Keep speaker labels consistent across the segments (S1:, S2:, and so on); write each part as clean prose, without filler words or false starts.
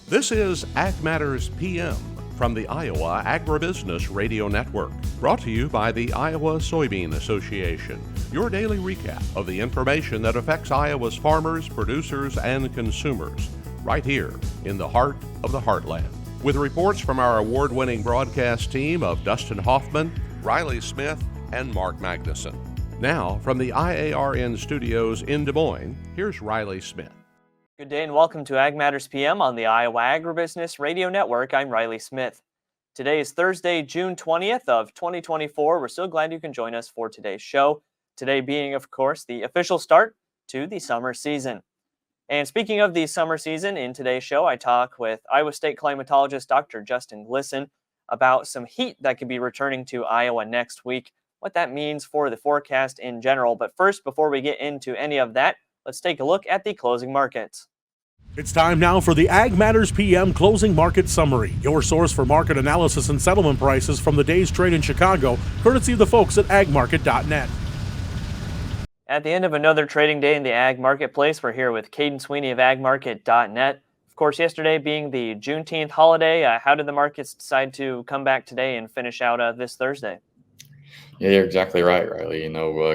S1: This is Ag Matters PM from the Iowa Agribusiness Radio Network, brought to you by the Iowa Soybean Association, your daily recap of the information that affects Iowa's farmers, producers, and consumers, right here in the heart of the heartland. With reports from our award-winning broadcast team of Dustin Hoffman, Riley Smith, and Mark Magnuson. Now, from the IARN studios in Des Moines, here's Riley Smith.
S2: Good day and welcome to Ag Matters PM on the Iowa Agribusiness Radio Network. I'm Riley Smith. Today is Thursday, June 20th of 2024. We're so glad you can join us for today's show. Today being, of course, the official start to the summer season. And speaking of the summer season, in today's show, I talk with Iowa State Climatologist Dr. Justin Glisan about some heat that could be returning to Iowa next week, what that means for the forecast in general. But first, before we get into any of that, let's take a look at the closing markets.
S3: It's time now for the Ag Matters PM Closing Market Summary, your source for market analysis and settlement prices from the day's trade in Chicago, courtesy of the folks at agmarket.net.
S2: At the end of another trading day in the ag marketplace, we're here with Kaden Sweeney of agmarket.net. Of course, yesterday being the Juneteenth holiday, how did the markets decide to come back today and finish out this Thursday?
S4: Yeah, you're exactly right, Riley.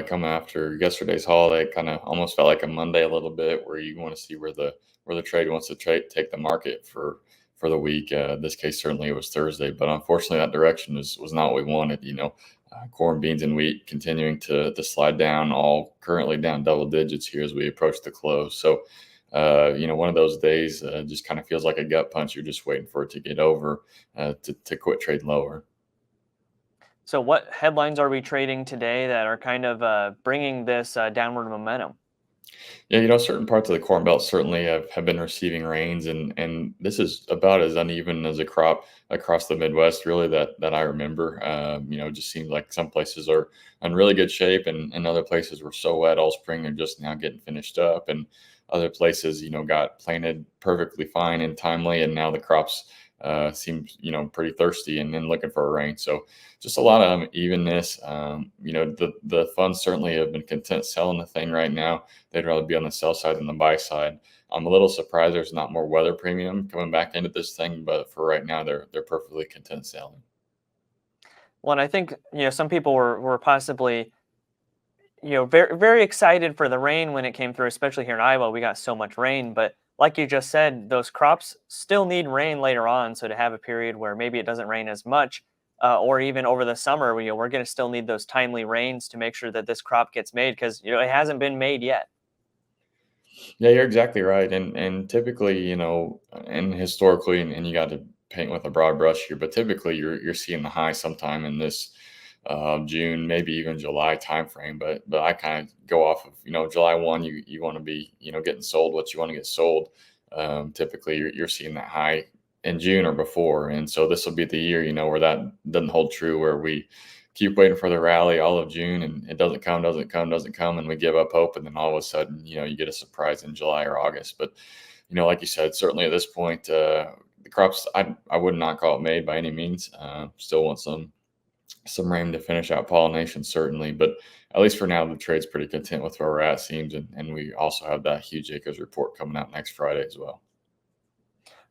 S4: Coming after yesterday's holiday, it kind of almost felt like a Monday a little bit, where you want to see where the trade wants to take the market for the week. In this case, certainly it was Thursday, but unfortunately, that direction was not what we wanted. Corn, beans, and wheat continuing to slide down, all currently down double digits here as we approach the close. So, one of those days just kind of feels like a gut punch. You're just waiting for it to get over to quit trading lower.
S2: So what headlines are we trading today that are kind of bringing this downward momentum?
S4: Yeah, certain parts of the Corn Belt certainly have been receiving rains, and this is about as uneven as a crop across the Midwest, really, that I remember. It just seems like some places are in really good shape, and other places were so wet all spring they're just now getting finished up, and other places, got planted perfectly fine and timely, and now the crops seem, pretty thirsty and then looking for a rain. So just a lot of unevenness. The funds certainly have been content selling the thing right now. They'd rather be on the sell side than the buy side. I'm a little surprised there's not more weather premium coming back into this thing, but for right now, they're perfectly content selling.
S2: Well, and I think, some people were possibly, very, very excited for the rain when it came through, especially here in Iowa. We got so much rain, but like you just said, those crops still need rain later on. So to have a period where maybe it doesn't rain as much, or even over the summer, we're going to still need those timely rains to make sure that this crop gets made, because it hasn't been made yet.
S4: Yeah, you're exactly right. And typically, and historically, and you got to paint with a broad brush here, but typically you're seeing the high sometime in this June, maybe even July timeframe. But I kind of go off of, July 1, you want to be, getting sold what you want to get sold. Typically you're seeing that high in June or before. And so this will be the year, where that doesn't hold true, where we keep waiting for the rally all of June and it doesn't come. And we give up hope. And then all of a sudden, you get a surprise in July or August. But, like you said, certainly at this point, the crops, I would not call it made by any means. Still want some rain to finish out pollination, certainly, but at least for now, the trade's pretty content with where we're at, seems, and we also have that huge acres report coming out next Friday as well.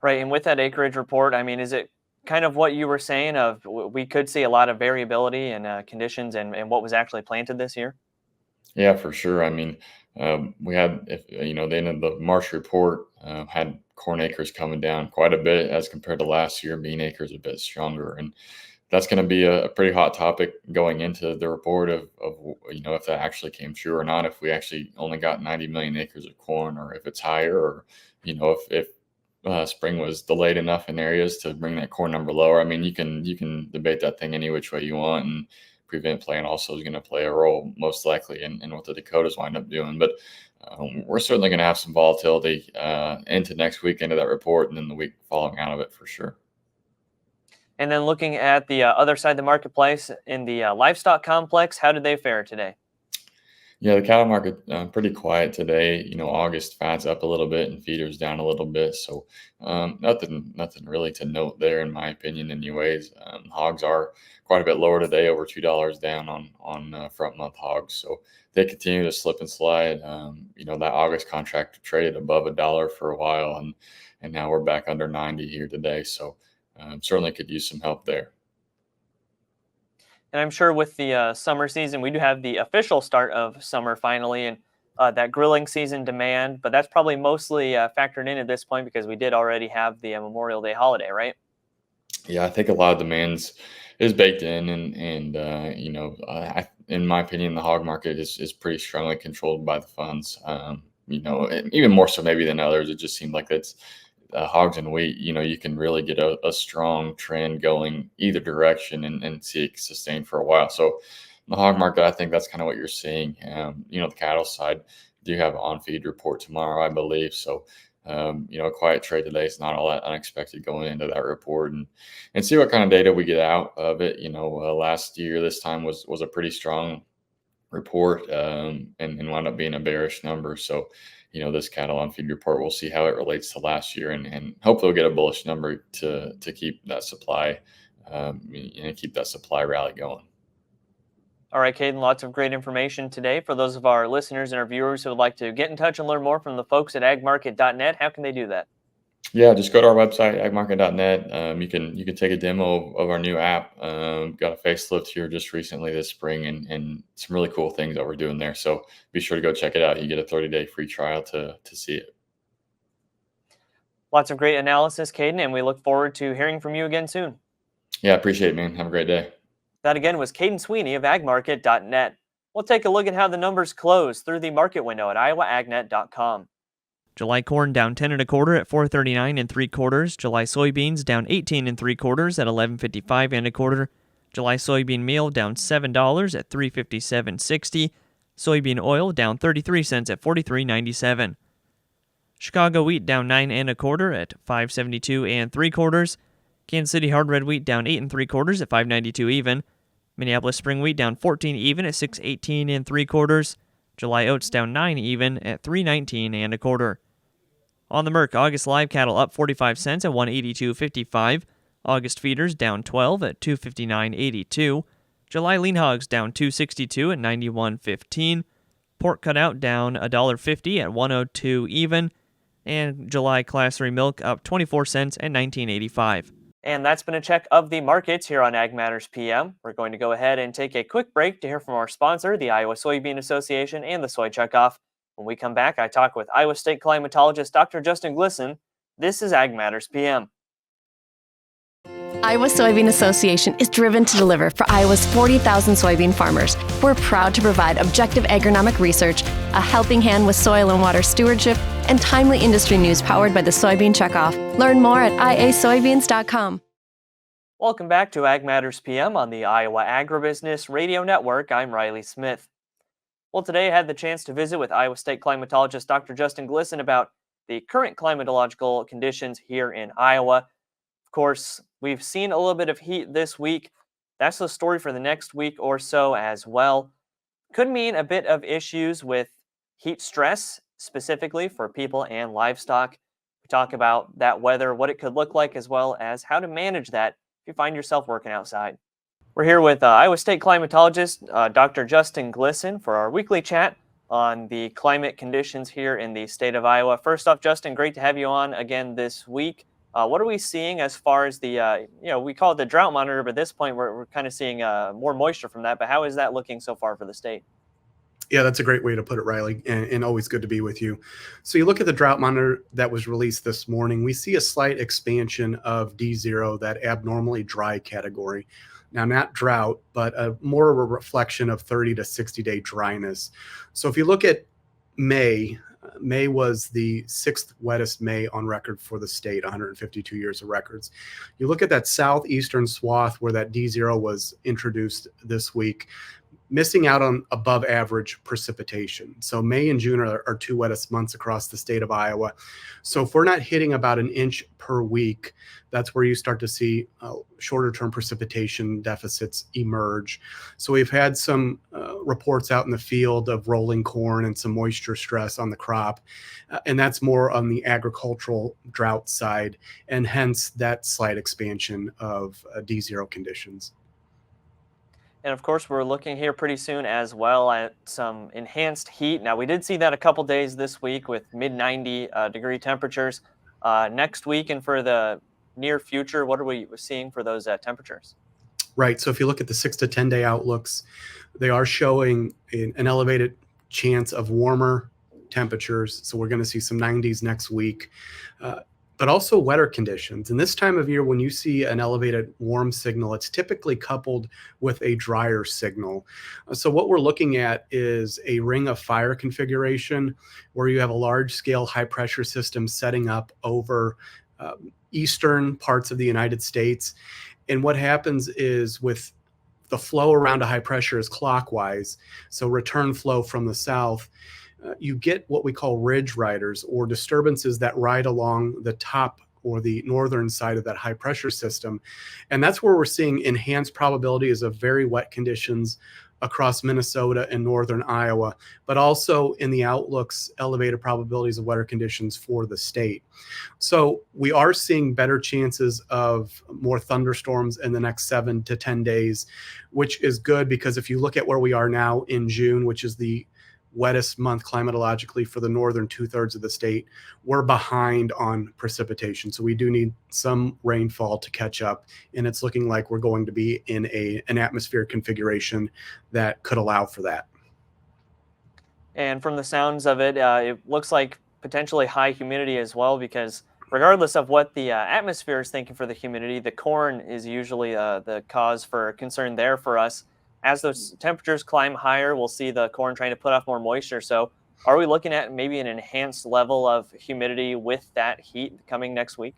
S2: Right, and with that acreage report, is it kind of what you were saying of we could see a lot of variability in conditions and what was actually planted this year?
S4: Yeah, for sure. We had, the end of the March report had corn acres coming down quite a bit as compared to last year, bean acres a bit stronger, and that's going to be a pretty hot topic going into the report of if that actually came true or not, if we actually only got 90 million acres of corn, or if it's higher, or, if spring was delayed enough in areas to bring that corn number lower. You can debate that thing any which way you want, and prevent plan also is going to play a role most likely in what the Dakotas wind up doing. But we're certainly going to have some volatility into next week, into that report, and then the week following out of it for sure.
S2: And then looking at the other side of the marketplace in the livestock complex, how did they fare today?
S4: Yeah, the cattle market pretty quiet today. August fat's up a little bit and feeders down a little bit. So nothing really to note there, in my opinion, anyways. Hogs are quite a bit lower today, over $2 down on front month hogs. So they continue to slip and slide. That August contract traded above $1 for a while, and now we're back under 90 here today. So certainly could use some help there.
S2: And I'm sure with the summer season, we do have the official start of summer finally, and that grilling season demand, but that's probably mostly factored in at this point because we did already have the Memorial Day holiday, right?
S4: Yeah, I think a lot of demands is baked in, and in my opinion, the hog market is pretty strongly controlled by the funds. And even more so maybe than others. It just seemed like it's hogs and wheat. You can really get a strong trend going either direction and see it sustain for a while. So the hog market, I think that's kind of what you're seeing. The cattle side do have an on-feed report tomorrow, I believe. So a quiet trade today is not all that unexpected going into that report, and see what kind of data we get out of it. Last year this time was a pretty strong report, and wound up being a bearish number. So this cattle on feed report, we'll see how it relates to last year, and hopefully we'll get a bullish number to keep that supply and keep that supply rally going.
S2: All right, Kaden, lots of great information today. For those of our listeners and our viewers who would like to get in touch and learn more from the folks at agmarket.net, how can they do that?
S4: Yeah, just go to our website, agmarket.net. You can take a demo of our new app. Got a facelift here just recently this spring, and some really cool things that we're doing there. So be sure to go check it out. You get a 30-day free trial to see it.
S2: Lots of great analysis, Kaden, and we look forward to hearing from you again soon.
S4: Yeah, appreciate it, man. Have a great day.
S2: That again was Kaden Sweeney of agmarket.net. We'll take a look at how the numbers close through the market window at iowaagnet.com. July corn down 10 1/4 at 439 3/4. July soybeans down 18 3/4 at 1155 1/4. July soybean meal down $7 at 357.60. Soybean oil down 33 cents at 43.97. Chicago wheat down 9 1/4 at 572 3/4. Kansas City hard red wheat down 8 3/4 at 592 even. Minneapolis spring wheat down 14 even at 618 3/4. July oats down 9 even at 319 1/4. On the Merc, August live cattle up 45 cents at 182.55. August feeders down 12 at 259.82. July lean hogs down 262 at 91.15. Pork cutout down $1.50 at 102 even. And July class 3 milk up 24 cents at 19.85. And that's been a check of the markets here on Ag Matters PM. We're going to go ahead and take a quick break to hear from our sponsor, the Iowa Soybean Association and the Soy Checkoff. When we come back, I talk with Iowa State Climatologist Dr. Justin Glisan. This is Ag Matters PM.
S5: Iowa Soybean Association is driven to deliver for Iowa's 40,000 soybean farmers. We're proud to provide objective agronomic research, a helping hand with soil and water stewardship, and timely industry news powered by the Soybean Checkoff. Learn more at iasoybeans.com.
S2: Welcome back to Ag Matters PM on the Iowa Agribusiness Radio Network. I'm Riley Smith. Well, today I had the chance to visit with Iowa State Climatologist Dr. Justin Glisan about the current climatological conditions here in Iowa. Of course, we've seen a little bit of heat this week. That's the story for the next week or so as well. Could mean a bit of issues with heat stress, specifically for people and livestock. We talk about that weather, what it could look like, as well as how to manage that if you find yourself working outside. We're here with Iowa State Climatologist Dr. Justin Glisan for our weekly chat on the climate conditions here in the state of Iowa. First off, Justin, great to have you on again this week. What are we seeing as far as the, we call it the drought monitor, but at this point we're kind of seeing more moisture from that. But how is that looking so far for the state?
S6: Yeah, that's a great way to put it, Riley, and always good to be with you. So you look at the drought monitor that was released this morning, we see a slight expansion of D0, that abnormally dry category. Now, not drought, but more of a reflection of 30 to 60-day dryness. So if you look at May was the 6th wettest May on record for the state, 152 years of records. You look at that southeastern swath where that D0 was introduced this week, missing out on above average precipitation. So May and June are two wettest months across the state of Iowa. So if we're not hitting about an inch per week, that's where you start to see shorter term precipitation deficits emerge. So we've had some reports out in the field of rolling corn and some moisture stress on the crop. And that's more on the agricultural drought side, and hence that slight expansion of D0 conditions.
S2: And of course, we're looking here pretty soon as well at some enhanced heat. Now, we did see that a couple days this week with mid-90 degree temperatures. Next week and for the near future, what are we seeing for those temperatures?
S6: Right. So if you look at the 6 to 10 day outlooks, they are showing an elevated chance of warmer temperatures. So we're going to see some 90s next week, but also wetter conditions. And this time of year, when you see an elevated warm signal, it's typically coupled with a drier signal. So what we're looking at is a ring of fire configuration where you have a large scale high pressure system setting up over eastern parts of the United States. And what happens is with the flow around a high pressure is clockwise, so return flow from the south, you get what we call ridge riders or disturbances that ride along the top or the northern side of that high pressure system. And that's where we're seeing enhanced probabilities of very wet conditions across Minnesota and northern Iowa, but also in the outlooks, elevated probabilities of wetter conditions for the state. So we are seeing better chances of more thunderstorms in the next 7 to 10 days, which is good because if you look at where we are now in June, which is the wettest month climatologically for the northern 2/3 of the state, we're behind on precipitation. So we do need some rainfall to catch up. And it's looking like we're going to be in an atmospheric configuration that could allow for that.
S2: And from the sounds of it, it looks like potentially high humidity as well, because regardless of what the atmosphere is thinking for the humidity, the corn is usually the cause for concern there for us. As those temperatures climb higher, we'll see the corn trying to put off more moisture. So are we looking at maybe an enhanced level of humidity with that heat coming next week?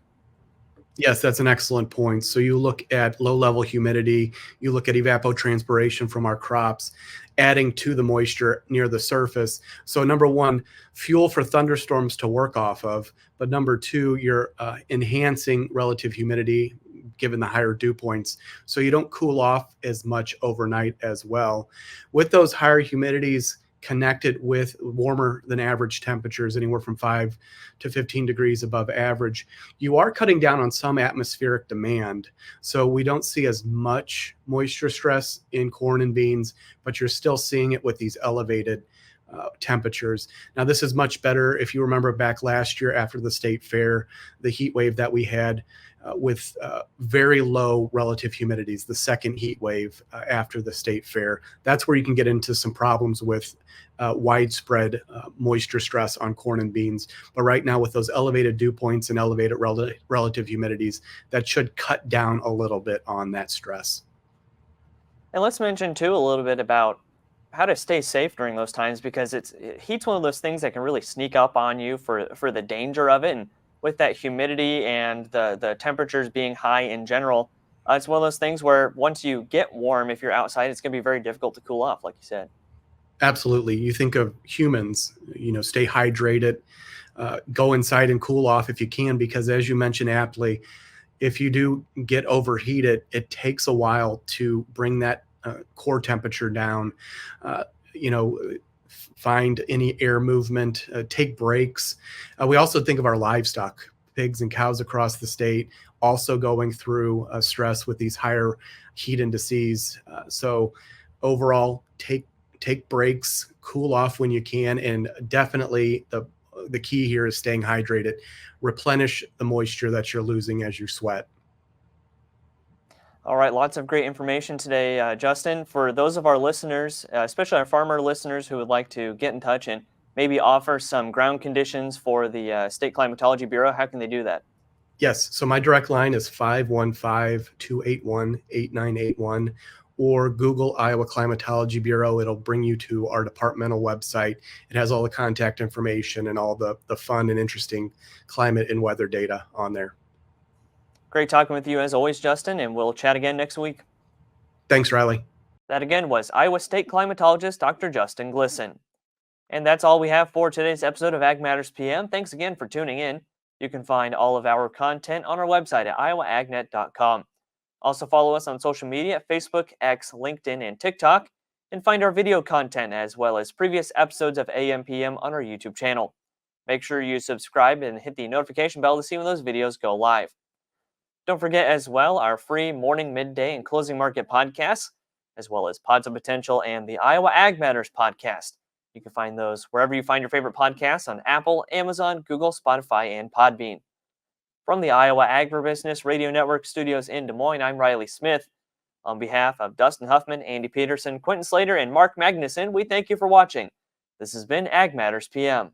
S6: Yes, that's an excellent point. So you look at low level humidity, you look at evapotranspiration from our crops, adding to the moisture near the surface. So number one, fuel for thunderstorms to work off of. But number two, you're enhancing relative humidity given the higher dew points. So you don't cool off as much overnight as well. With those higher humidities connected with warmer than average temperatures, anywhere from 5 to 15 degrees above average, you are cutting down on some atmospheric demand. So we don't see as much moisture stress in corn and beans, but you're still seeing it with these elevated temperatures. Now, this is much better if you remember back last year after the state fair, the heat wave that we had with very low relative humidities, the second heat wave after the state fair. That's where you can get into some problems with widespread moisture stress on corn and beans. But right now, with those elevated dew points and elevated relative humidities, that should cut down a little bit on that stress.
S2: And let's mention too a little bit about how to stay safe during those times, because heat's one of those things that can really sneak up on you for the danger of it. And with that humidity and the temperatures being high in general, it's one of those things where once you get warm, if you're outside, it's going to be very difficult to cool off, like you said.
S6: Absolutely. You think of humans, stay hydrated, go inside and cool off if you can, because as you mentioned aptly, if you do get overheated, it takes a while to bring that core temperature down. Find any air movement, take breaks. We also think of our livestock, pigs and cows across the state, also going through stress with these higher heat indices. So overall, take breaks, cool off when you can, and definitely the key here is staying hydrated. Replenish the moisture that you're losing as you sweat.
S2: All right, lots of great information today, Justin. For those of our listeners, especially our farmer listeners who would like to get in touch and maybe offer some ground conditions for the State Climatology Bureau, how can they do that?
S6: Yes, so my direct line is 515-281-8981, or Google Iowa Climatology Bureau. It'll bring you to our departmental website. It has all the contact information and all the fun and interesting climate and weather data on there.
S2: Great talking with you as always, Justin, and we'll chat again next week.
S6: Thanks, Riley.
S2: That again was Iowa State Climatologist Dr. Justin Glisan. And that's all we have for today's episode of Ag Matters PM. Thanks again for tuning in. You can find all of our content on our website at iowaagnet.com. Also follow us on social media at Facebook, X, LinkedIn, and TikTok, and find our video content as well as previous episodes of AM/PM on our YouTube channel. Make sure you subscribe and hit the notification bell to see when those videos go live. Don't forget as well our free morning, midday, and closing market podcasts, as well as Pods of Potential and the Iowa Ag Matters podcast. You can find those wherever you find your favorite podcasts on Apple, Amazon, Google, Spotify, and Podbean. From the Iowa Agribusiness Radio Network studios in Des Moines, I'm Riley Smith. On behalf of Dustin Huffman, Andy Peterson, Quentin Slater, and Mark Magnuson, we thank you for watching. This has been Ag Matters PM.